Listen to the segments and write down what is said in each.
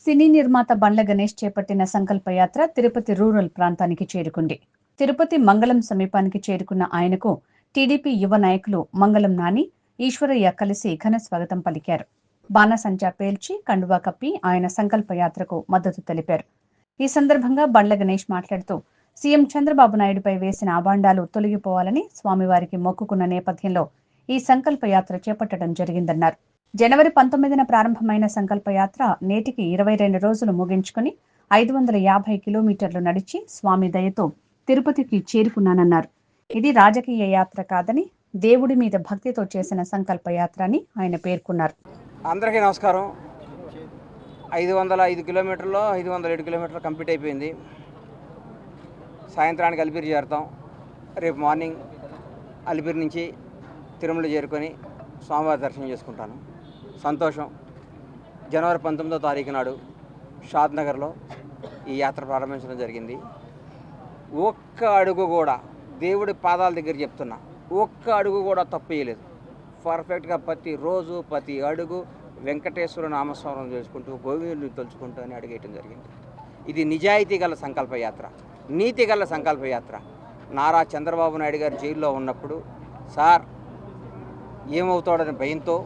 సినీ నిర్మాత బండ్ల గణేష్ చేపట్టిన సంకల్పయాత్ర తిరుపతి రూరల్ ప్రాంతానికి చేరుకుంది. తిరుపతి మంగళం సమీపానికి చేరుకున్న ఆయనకు టీడీపీ యువ నాయకులు మంగళం నాని, ఈశ్వరయ్య కలిసి ఘన స్వాగతం పలికారు. బాణసంచా పేల్చి కండువా కప్పి ఆయన సంకల్పయాత్రకు మద్దతు తెలిపారు. ఈ సందర్భంగా బండ్ల గణేష్ మాట్లాడుతూ సీఎం చంద్రబాబు నాయుడుపై వేసిన అభాండాలు తొలగిపోవాలని స్వామివారికి మొక్కుకున్న నేపథ్యంలో ఈ సంకల్పయాత్ర చేపట్టడం జరిగిందన్నారు. జనవరి 19న ప్రారంభమైన సంకల్పయాత్ర నేటికి 22 రోజులు ముగించుకుని 550 కిలోమీటర్లు నడిచి స్వామి దయతో తిరుపతికి చేరుకున్నానన్నారు. ఇది రాజకీయ యాత్ర కాదని దేవుడి మీద భక్తితో చేసిన సంకల్పయాత్ర అని ఆయన పేర్కొన్నారు. అందరికీ నమస్కారం. 505 కిలోమీటర్లో 507 కిలోమీటర్లు కంప్లీట్ అయిపోయింది. సాయంత్రానికి అలిపిరి చేరుతాం. రేపు మార్నింగ్ అలిపిరి నుంచి తిరుమల చేరుకొని స్వామివారి దర్శనం చేసుకుంటాను. సంతోషం. జనవరి 19వ తారీఖు నాడు షాద్ నగర్లో ఈ యాత్ర ప్రారంభించడం జరిగింది. ఒక్క అడుగు కూడా దేవుడి పాదాల దగ్గర చెప్తున్నా, ఒక్క అడుగు కూడా తప్పు చేయలేదు. పర్ఫెక్ట్గా ప్రతి రోజు ప్రతి అడుగు వెంకటేశ్వర నామస్మరణ చేసుకుంటూ గోవిందుని తలుచుకుంటూ అని అడిగేయటం జరిగింది. ఇది నిజాయితీ గల సంకల్పయాత్ర, నీతి గల సంకల్పయాత్ర. నారా చంద్రబాబు నాయుడు గారు జైల్లో ఉన్నప్పుడు సార్ ఏమవుతాడని భయంతో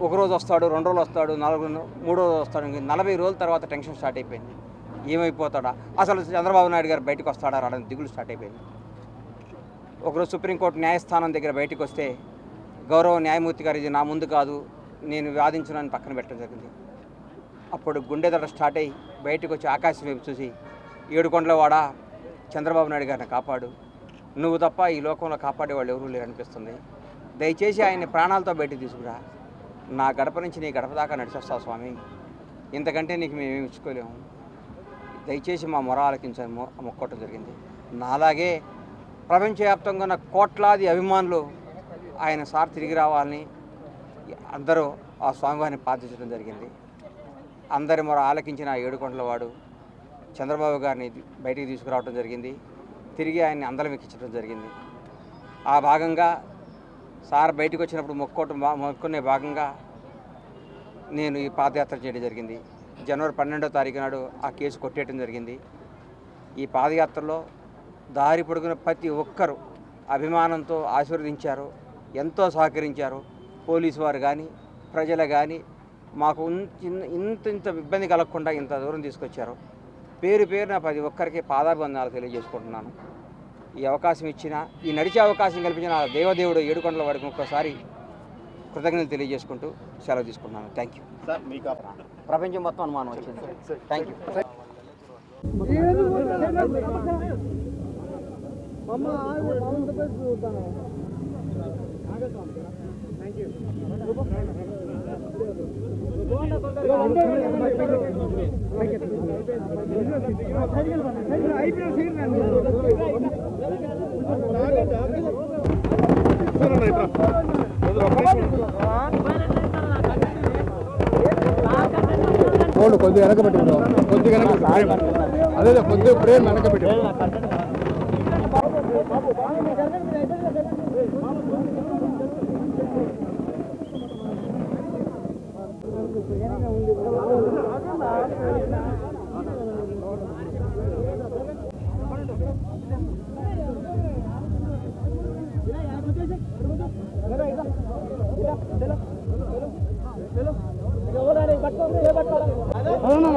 ఒకరోజు వస్తాడు, 2 రోజులు వస్తాడు, 3 రోజులు వస్తాడు, 40 రోజుల తర్వాత టెన్షన్ స్టార్ట్ అయిపోయింది. ఏమైపోతాడా, అసలు చంద్రబాబు నాయుడు గారు బయటకు వస్తాడా రావడానికి దిగులు స్టార్ట్ అయిపోయింది. ఒకరోజు సుప్రీంకోర్టు న్యాయస్థానం దగ్గర బయటకు వస్తే గౌరవ న్యాయమూర్తి గారు ఇది నా ముందు కాదు, నేను వాదించునని పక్కన పెట్టడం జరిగింది. అప్పుడు గుండెదడ స్టార్ట్ అయ్యి బయటకు వచ్చి ఆకాశం వైపు చూసి, ఏడుకొండలవాడ చంద్రబాబు నాయుడు గారిని కాపాడు, నువ్వు తప్ప ఈ లోకంలో కాపాడేవాళ్ళు ఎవరూ లేరు అనిపిస్తుంది. దయచేసి ఆయన్ని ప్రాణాలతో బయటకు తీసుకురా, నా గడప నుంచి నీ గడప దాకా నడిచొస్తావు స్వామి, ఇంతకంటే నీకు మేమేమి ఇచ్చుకోలేము, దయచేసి మా మొర ఆలకించని మొక్కోవటం జరిగింది. నాలాగే ప్రపంచవ్యాప్తంగా ఉన్న కోట్లాది అభిమానులు ఆయన సార్ తిరిగి రావాలని అందరూ ఆ స్వామివారిని ప్రార్థించడం జరిగింది. అందరి మొర ఆలకించిన ఆ ఏడుకొండలవాడు చంద్రబాబు గారిని బయటికి తీసుకురావడం జరిగింది. తిరిగి ఆయన్ని అందలం ఎక్కించడం జరిగింది. ఆ భాగంగా సార్ బయటకు వచ్చినప్పుడు మొక్కుకునే భాగంగా నేను ఈ పాదయాత్ర చేయడం జరిగింది. జనవరి 12వ తారీఖు నాడు ఆ కేసు కొట్టేయడం జరిగింది. ఈ పాదయాత్రలో దారి పొడుగున ప్రతి ఒక్కరూ అభిమానంతో ఆశీర్వదించారు, ఎంతో సహకరించారు. పోలీసు వారు కానీ ప్రజలు కానీ మాకు ఇంత ఇబ్బంది కలగకుండా ఇంత దూరం తీసుకొచ్చారు. పేరు పేరున ప్రతి ఒక్కరికి పాదాభివందనాలు తెలియజేసుకుంటున్నాను. ఈ అవకాశం ఇచ్చిన, ఈ నడిచే అవకాశం కల్పించిన దేవదేవుడు ఏడుకొండల వాడికి ఒక్కసారి కృతజ్ఞతలు తెలియజేసుకుంటూ సెలవు తీసుకుంటున్నాను. Thank you. ప్రపంచం మొత్తం అనుమానం వచ్చింది. Thank you. కొద్దిగా వెనకబెట్టి కొద్దిగా అదే కొద్దిగా ప్రేమ వెనకబెట్టి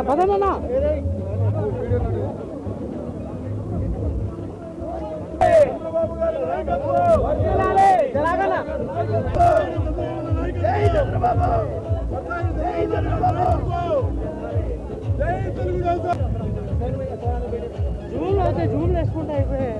పదనా జూమ్ వేసుకుంటా అయిపోయాయి.